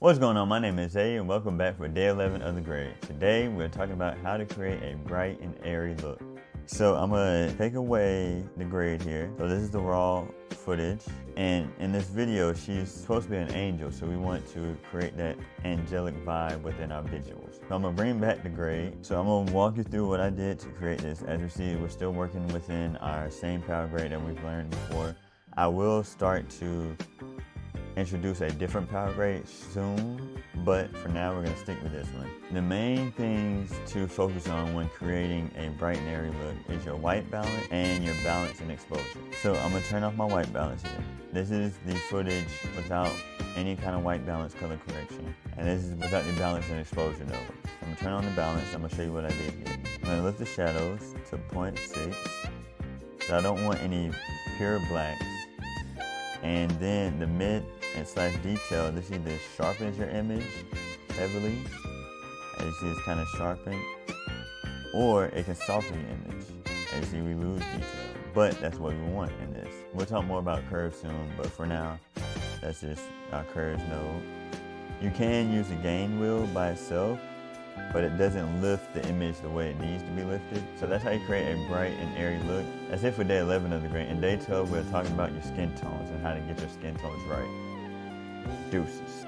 What's going on? My name is Airy and welcome back for day 11 of the grade. Today we're talking about how to create a bright and airy look. So I'm gonna take away the grade here. So this is the raw footage, and in this video she's supposed to be an angel, so we want to create that angelic vibe within our visuals. So I'm gonna bring back the grade. So I'm gonna walk you through what I did to create this. As you see, we're still working within our same power grade that we've learned before. I will start to introduce a different power grade soon, but for now we're going to stick with this one. The main things to focus on when creating a bright and airy look is your white balance and your balance and exposure. So I'm going to turn off my white balance here. This is the footage without any kind of white balance color correction, and this is without the balance and exposure though. I'm going to turn on the balance. I'm going to show you what I did here. I'm going to lift the shadows to 0.6, so I don't want any pure blacks. And then the mid and slash detail, this either sharpens your image heavily, as you see it's kind of sharpened, or it can soften the image. As you see, we lose detail, but that's what we want in this. We'll talk more about curves soon, but for now, that's just our curves node. You can use the gain wheel by itself, but it doesn't lift the image the way it needs to be lifted. So that's how you create a bright and airy look. That's it for day 11 of the grade. In day 12, we're talking about your skin tones and how to get your skin tones right. Deuces.